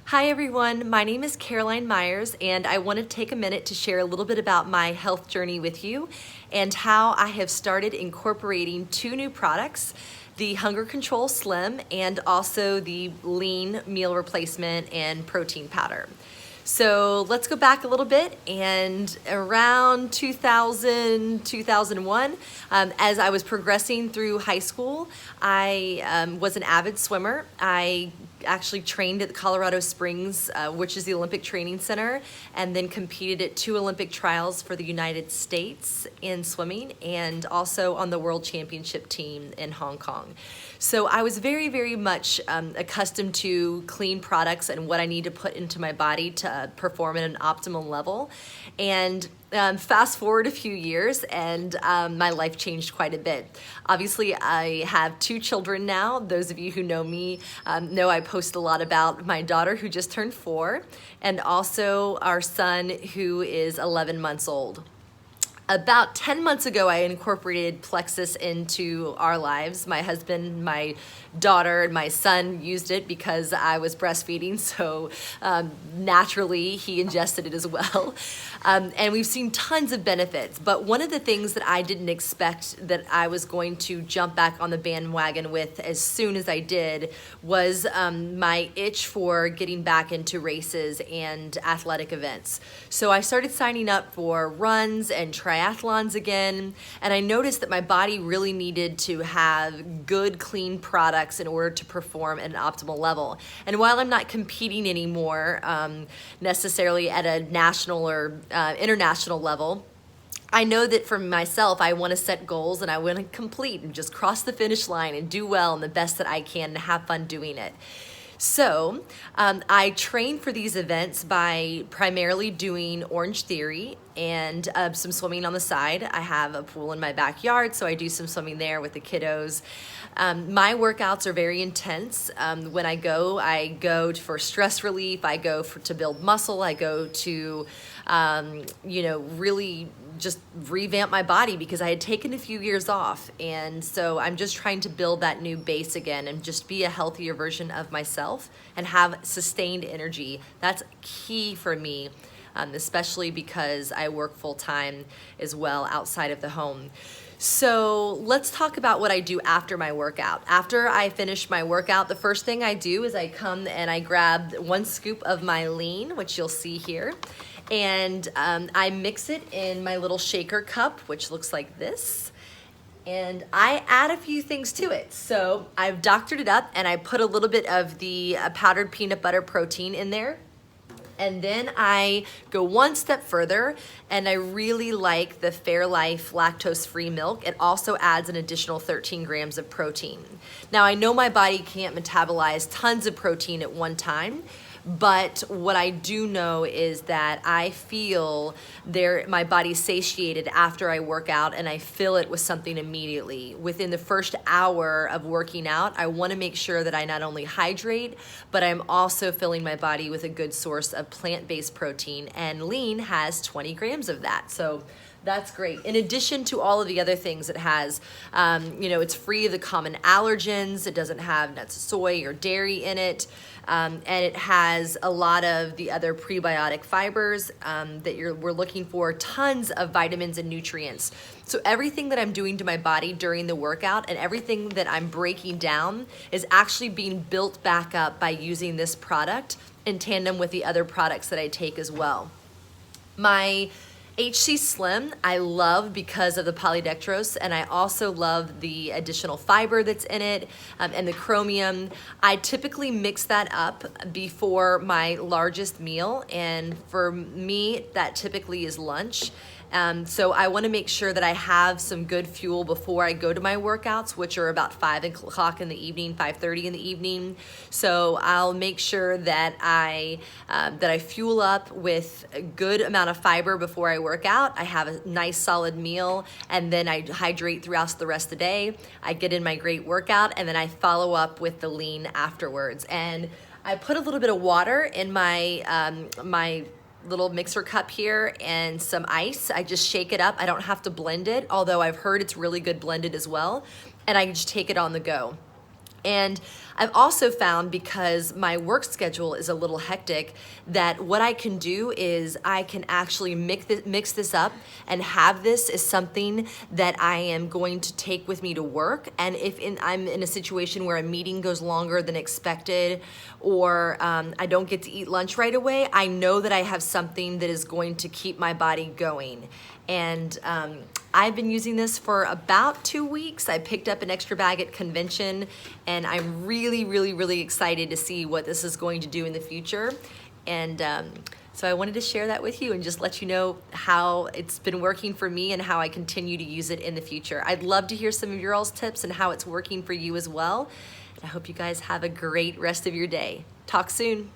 Hi everyone, my name is Caroline Myers and I want to take a minute to share a little bit about my health journey with you and how I have started incorporating two new products, the Hunger Control Slim and also the Lean Meal Replacement and Protein Powder. So let's go back a little bit, and around 2000, 2001, as I was progressing through high school, I was an avid swimmer. I actually trained at the Colorado Springs, which is the Olympic Training Center, and then competed at 2 Olympic trials for the United States in swimming and also on the World Championship team in Hong Kong. So I was very, very much accustomed to clean products and what I need to put into my body to perform at an optimal level. And fast forward a few years and my life changed quite a bit. Obviously, I have 2 children now. Those of you who know me know I post a lot about my daughter who just turned 4 and also our son who is 11 months old. About 10 months ago, I incorporated Plexus into our lives. My husband, my daughter, and my son used it because I was breastfeeding, so naturally he ingested it as well. And we've seen tons of benefits, but one of the things that I didn't expect that I was going to jump back on the bandwagon with as soon as I did was my itch for getting back into races and athletic events. So I started signing up for runs and triathlons again, and I noticed that my body really needed to have good, clean products in order to perform at an optimal level. And while I'm not competing anymore necessarily at a national or international level, I know that for myself, I want to set goals and I want to complete and just cross the finish line and do well and the best that I can and have fun doing it. So I train for these events by primarily doing Orange Theory and some swimming on the side. I have a pool in my backyard, so I do some swimming there with the kiddos. My workouts are very intense. When I go for stress relief, I go to build muscle, I go to really just revamp my body because I had taken a few years off. And so I'm just trying to build that new base again and just be a healthier version of myself and have sustained energy. That's key for me, especially because I work full time as well outside of the home. So let's talk about what I do after my workout. After I finish my workout, the first thing I do is I come and I grab 1 scoop of my lean, which you'll see here, and I mix it in my little shaker cup, which looks like this, and I add a few things to it. So I've doctored it up and I put a little bit of the powdered peanut butter protein in there. And then I go one step further and I really like the Fairlife lactose-free milk. It also adds an additional 13 grams of protein. Now I know my body can't metabolize tons of protein at one time, but what I do know is that I feel my body's satiated after I work out and I fill it with something immediately. Within the first hour of working out, I want to make sure that I not only hydrate, but I'm also filling my body with a good source of plant-based protein, and lean has 20 grams of that. So that's great. In addition to all of the other things it has, it's free of the common allergens. It doesn't have nuts, soy, or dairy in it. And it has a lot of the other prebiotic fibers that we're looking for, tons of vitamins and nutrients. So everything that I'm doing to my body during the workout and everything that I'm breaking down is actually being built back up by using this product in tandem with the other products that I take as well. My HC Slim I love because of the polydextrose, and I also love the additional fiber that's in it and the chromium. I typically mix that up before my largest meal, and for me that typically is lunch. So I want to make sure that I have some good fuel before I go to my workouts, which are about 5 o'clock in the evening, 5:30 in the evening. So I'll make sure that I fuel up with a good amount of fiber before I work out. I have a nice solid meal, and then I hydrate throughout the rest of the day. I get in my great workout, and then I follow up with the lean afterwards. And I put a little bit of water in my little mixer cup here and some ice. I just shake it up. I don't have to blend it, although I've heard it's really good blended as well. And I just take it on the go. And I've also found, because my work schedule is a little hectic, that what I can do is I can actually mix this up and have this as something that I am going to take with me to work. And if I'm in a situation where a meeting goes longer than expected, or I don't get to eat lunch right away, I know that I have something that is going to keep my body going. And I've been using this for about 2 weeks. I picked up an extra bag at convention, and I'm really excited to see what this is going to do in the future. And so I wanted to share that with you and just let you know how it's been working for me and how I continue to use it in the future. I'd love to hear some of your all's tips and how it's working for you as well. And I hope you guys have a great rest of your day. Talk soon.